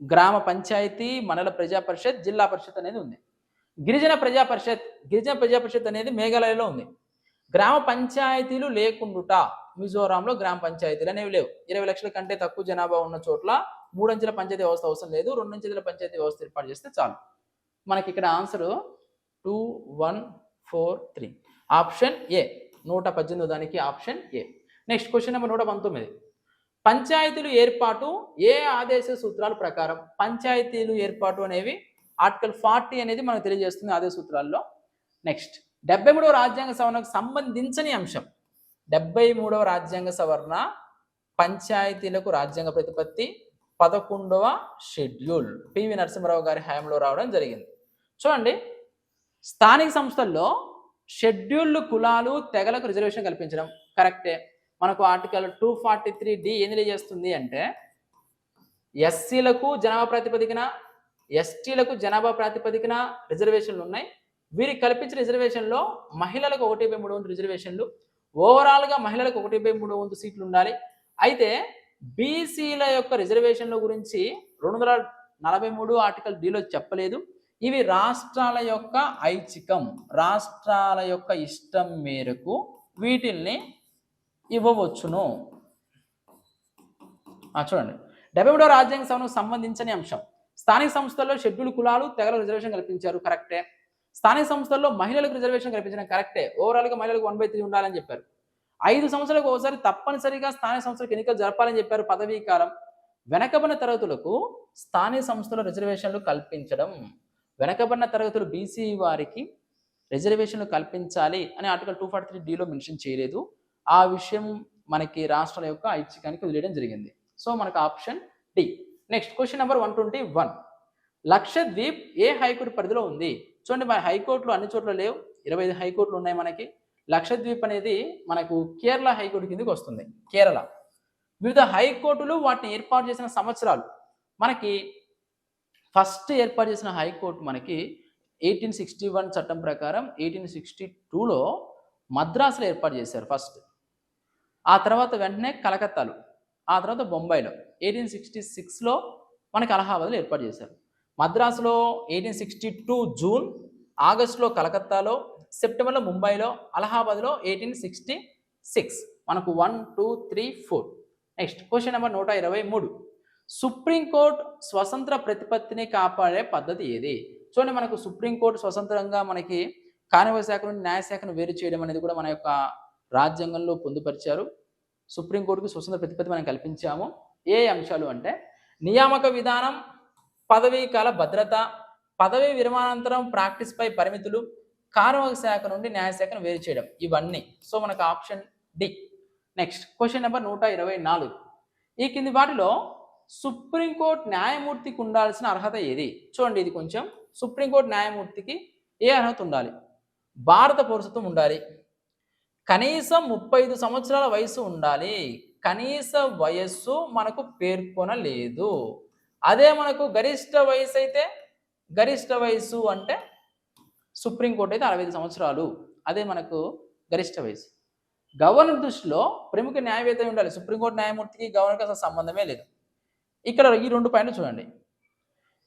గ్రామ పంచాయతీ, మండల ప్రజా పరిషత్, జిల్లా పరిషత్ అనేది ఉంది. గిరిజన ప్రజా పరిషత్ అనేది మేఘాలయలో ఉంది. గ్రామ పంచాయతీలు లేకుండుట, మిజోరాంలో గ్రామ పంచాయతీలు అనేవి లేవు. 20 లక్షల కంటే తక్కువ జనాభా ఉన్న చోట్ల 3 అంచెల పంచాయతీ వ్యవస్థ అవసరం లేదు. 2 అంచెల పంచాయతీ వ్యవస్థ ఏర్పాటు చేస్తే చాలు. మనకి ఇక్కడ ఆన్సర్ 2143 ఆప్షన్ ఏ. 118 దానికి option A. Next question number 119. పంచాయతీలు ఏర్పాటు ఏ ఆదేశ సూత్రాల ప్రకారం? పంచాయతీలు ఏర్పాటు అనేవి ఆర్టికల్ 40 అనేది మనకు తెలియజేస్తుంది ఆదేశ సూత్రాల్లో. నెక్స్ట్ 73వ రాజ్యాంగ సవరణకు సంబంధించని అంశం. 73వ రాజ్యాంగ సవరణ పంచాయతీలకు రాజ్యాంగ ప్రతిపత్తి 11వ షెడ్యూల్ పివి నరసింహారావు గారి హయాంలో రావడం జరిగింది. చూడండి, స్థానిక సంస్థల్లో షెడ్యూల్డ్ కులాలు, తెగలకు రిజర్వేషన్ కల్పించడం కరెక్టే. మనకు ఆర్టికల్ 243D ఏం తెలియజేస్తుంది అంటే ఎస్సీలకు జనాభా ప్రాతిపదికన, ఎస్టీలకు జనాభా ప్రాతిపదికన రిజర్వేషన్లు ఉన్నాయి. వీరికి కల్పించిన రిజర్వేషన్లో మహిళలకు 1/3 వంతు రిజర్వేషన్లు, ఓవరాల్గా మహిళలకు 1/3 వంతు సీట్లు ఉండాలి. అయితే బీసీల యొక్క రిజర్వేషన్ల గురించి 43 ఆర్టికల్ డిలో చెప్పలేదు. ఇవి రాష్ట్రాల యొక్క ఐచ్ఛికం, రాష్ట్రాల యొక్క ఇష్టం మేరకు వీటిల్ని ఇవ్వవచ్చును. చూడండి, 73వ రాజ్యాంగ సవరణకు సంబంధించిన అంశం. స్థానిక సంస్థల్లో షెడ్యూల్ కులాలు తెగల రిజర్వేషన్ కల్పించారు, కరెక్టే. స్థానిక సంస్థల్లో మహిళలకు రిజర్వేషన్ కల్పించడం కరెక్టే. ఓవరాల్గా మహిళలకు 1/3 ఉండాలని చెప్పారు. 5 సంవత్సరాలకు ఒకసారి తప్పనిసరిగా స్థానిక సంస్థలకు ఎన్నికలు జరపాలని చెప్పారు. పదవీ కాలం. వెనకబడిన తరగతులకు స్థానిక సంస్థల రిజర్వేషన్లు కల్పించడం, వెనకబడిన తరగతులు బీసీ వారికి రిజర్వేషన్లు కల్పించాలి అని ఆర్టికల్ 243 మెన్షన్ చేయలేదు. ఆ విషయం మనకి రాష్ట్రాల యొక్క ఐచ్ఛికానికి వదిలేయడం జరిగింది. సో మనకు option D. Next question number 121. Lakshadweep ఏ హైకోర్టు పరిధిలో ఉంది? చూడండి, మన హైకోర్టులు అన్ని చోట్ల లేవు, 25 హైకోర్టులు ఉన్నాయి మనకి. లక్షద్వీప్ అనేది మనకు కేరళ హైకోర్టు కిందకి వస్తుంది. కేరళ వివిధ హైకోర్టులు వాటిని ఏర్పాటు చేసిన సంవత్సరాలు. మనకి ఫస్ట్ ఏర్పాటు చేసిన హైకోర్టు మనకి 1861 చట్టం ప్రకారం 1862లో మద్రాసులో ఏర్పాటు చేశారు ఫస్ట్. ఆ తర్వాత వెంటనే కలకత్తాలో, ఆ తర్వాత బొంబాయిలో 1866లో మనకి అలహాబాద్లో ఏర్పాటు చేశారు. మద్రాసులో 1862 జూన్, ఆగస్టులో కలకత్తాలో, సెప్టెంబర్లో ముంబైలో, అలహాబాద్లో 1866. మనకు 1, 2, 3, 4. Next question number 123. సుప్రీంకోర్టు స్వతంత్ర ప్రతిపత్తిని కాపాడే పద్ధతి ఏది? చూడండి, మనకు సుప్రీంకోర్టు స్వతంత్రంగా మనకి కార్మిక శాఖ నుండి న్యాయశాఖను వేరు చేయడం అనేది కూడా మన యొక్క రాజ్యాంగంలో పొందుపరిచారు. సుప్రీంకోర్టుకు స్వతంత్ర ప్రతిపత్తి మనం కల్పించాము. ఏ అంశాలు అంటే నియామక విధానం, పదవీ కాల భద్రత, పదవీ విరమణానంతరం ప్రాక్టీస్పై పరిమితులు, కార్మిక శాఖ నుండి న్యాయశాఖను వేరు చేయడం, ఇవన్నీ. సో మనకు option D. Next question number 124. ఈ కింది వాటిలో సుప్రీంకోర్టు న్యాయమూర్తికి ఉండాల్సిన అర్హత ఏది? చూడండి, ఇది కొంచెం సుప్రీంకోర్టు న్యాయమూర్తికి ఏ అర్హత ఉండాలి? భారత పౌరసత్వం ఉండాలి, కనీసం 35 సంవత్సరాల వయసు ఉండాలి. కనీస వయస్సు మనకు పేర్కొనలేదు. అదే మనకు గరిష్ట వయసు అయితే, గరిష్ట వయసు అంటే సుప్రీంకోర్టు అయితే 65 సంవత్సరాలు, అదే మనకు గరిష్ట వయసు. గవర్నర్ దృష్టిలో ప్రముఖ న్యాయవేత్త ఉండాలి. సుప్రీంకోర్టు న్యాయమూర్తికి గవర్నర్కి అసలు సంబంధమే లేదు. ఇక్కడ ఈ 2 పాయింట్లు చూడండి.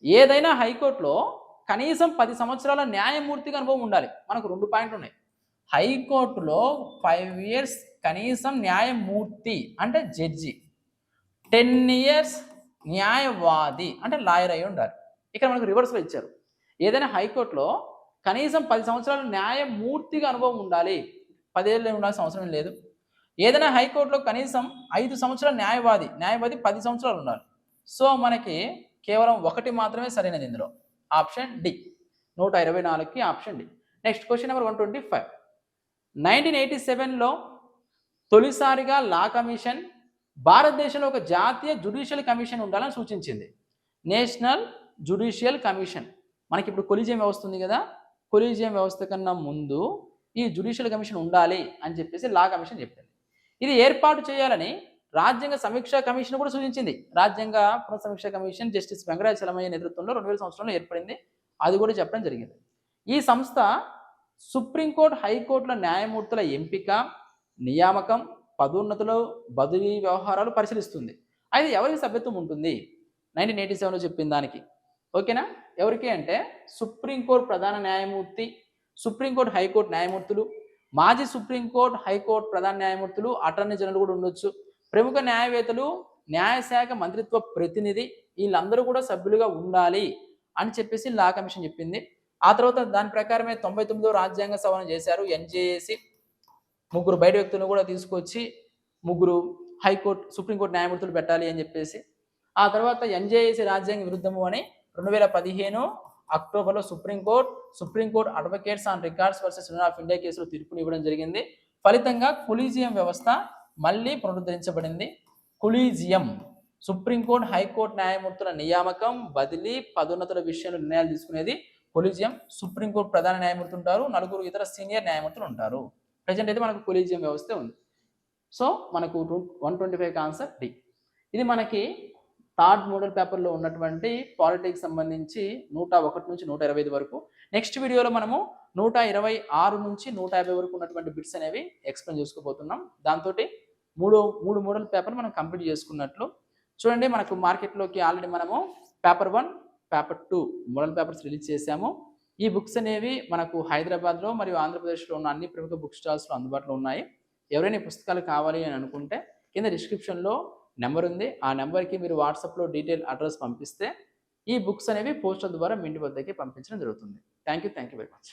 ఏదైనా హైకోర్టులో కనీసం 10 సంవత్సరాల న్యాయమూర్తిగా అనుభవం ఉండాలి. మనకు 2 పాయింట్లు ఉన్నాయి. హైకోర్టులో 5 years కనీసం న్యాయమూర్తి అంటే జడ్జి, 10 years న్యాయవాది అంటే లాయర్ అయి ఉండాలి. ఇక్కడ మనకు రివర్స్లో ఇచ్చారు. ఏదైనా హైకోర్టులో కనీసం 10 సంవత్సరాల న్యాయమూర్తిగా అనుభవం ఉండాలి, 10 ఏళ్ళు ఉండాల్సిన అవసరం లేదు. ఏదైనా హైకోర్టులో కనీసం 5 సంవత్సరాల న్యాయవాది 10 సంవత్సరాలు ఉండాలి. సో మనకి కేవలం 1 మాత్రమే సరైనది ఇందులో, ఆప్షన్ డి. 124కి option D. Next question number 125. 1987లో తొలిసారిగా లా కమిషన్ భారతదేశంలో ఒక జాతీయ జ్యుడిషియల్ కమిషన్ ఉండాలని సూచించింది. National judicial commission. మనకి ఇప్పుడు కొలీజియం వ్యవస్థ ఉంది కదా, కొలీజియం వ్యవస్థ కన్నా ముందు ఈ జ్యుడిషియల్ కమిషన్ ఉండాలి అని చెప్పేసి లా కమిషన్ చెప్పింది. ఇది ఏర్పాటు చేయాలని రాజ్యాంగ సమీక్ష కమిషన్ కూడా సూచించింది. రాజ్యాంగ పునఃసమీక్ష కమిషన్ జస్టిస్ వెంకటాచలమయ్య నేతృత్వంలో 2000 సంవత్సరంలో ఏర్పడింది. అది కూడా చెప్పడం జరిగింది. ఈ సంస్థ సుప్రీంకోర్టు, హైకోర్టుల న్యాయమూర్తుల ఎంపిక, నియామకం, పదోన్నతులు, బదిలీ వ్యవహారాలు పరిశీలిస్తుంది. అయితే ఎవరికి సభ్యత్వం ఉంటుంది? 1987లో చెప్పిన దానికి. ఓకేనా? ఎవరికి అంటే సుప్రీంకోర్టు ప్రధాన న్యాయమూర్తి, సుప్రీంకోర్టు హైకోర్టు న్యాయమూర్తులు, మాజీ సుప్రీంకోర్టు హైకోర్టు ప్రధాన న్యాయమూర్తులు, అటార్నీ జనరల్ కూడా ఉండొచ్చు, ప్రముఖ న్యాయవేత్తలు, న్యాయశాఖ మంత్రిత్వ ప్రతినిధి, వీళ్ళందరూ కూడా సభ్యులుగా ఉండాలి అని చెప్పేసి లా కమిషన్ చెప్పింది. ఆ తర్వాత దాని ప్రకారమే 99వ రాజ్యాంగ సవరణ చేశారు. ఎన్జేఏసి 3 బయట వ్యక్తులను కూడా తీసుకొచ్చి 3 హైకోర్టు సుప్రీంకోర్టు న్యాయమూర్తులు పెట్టాలి అని చెప్పేసి. ఆ తర్వాత ఎన్జేఏసి రాజ్యాంగ విరుద్ధము అని 2015 అక్టోబర్లో supreme court advocates on records versus union of India కేసులో తీర్పుని ఇవ్వడం జరిగింది. ఫలితంగా కొలీజియం వ్యవస్థ మళ్ళీ పునరుద్ధరించబడింది. కొలీజియం సుప్రీంకోర్టు, హైకోర్టు న్యాయమూర్తుల నియామకం, బదిలీ, పదోన్నతుల విషయంలో నిర్ణయాలు తీసుకునేది కొలీజియం. సుప్రీంకోర్టు ప్రధాన న్యాయమూర్తి ఉంటారు, 4 ఇతర సీనియర్ న్యాయమూర్తులు ఉంటారు. ప్రజెంట్ అయితే మనకు కొలీజియం వ్యవస్థ ఉంది. సో మనకు 125 ఆన్సర్ డి. ఇది మనకి థర్డ్ మోడల్ పేపర్లో ఉన్నటువంటి పాలిటిక్స్ సంబంధించి 101 నుంచి 125 వరకు. నెక్స్ట్ వీడియోలో మనము 126 నుంచి 150 వరకు ఉన్నటువంటి బిట్స్ అనేవి ఎక్స్ప్లెయిన్ చేసుకోబోతున్నాం. దాంతో 3 మోడల్ పేపర్ మనం కంప్లీట్ చేసుకున్నట్లు. చూడండి, మనకు మార్కెట్లోకి ఆల్రెడీ మనము paper 1 paper 2 model papers release చేశాము. ఈ బుక్స్ అనేవి మనకు హైదరాబాద్లో మరియు ఆంధ్రప్రదేశ్లో ఉన్న అన్ని ప్రముఖ బుక్ స్టాల్స్లో అందుబాటులో ఉన్నాయి. ఎవరైనా ఈ పుస్తకాలు కావాలి అని అనుకుంటే కింద డిస్క్రిప్షన్లో నెంబర్ ఉంది. ఆ నెంబర్కి మీరు వాట్సాప్లో డీటెయిల్ అడ్రస్ పంపిస్తే ఈ బుక్స్ అనేవి పోస్టల్ ద్వారా మీ ఇంటి వద్దకి పంపించడం జరుగుతుంది. Thank you very much.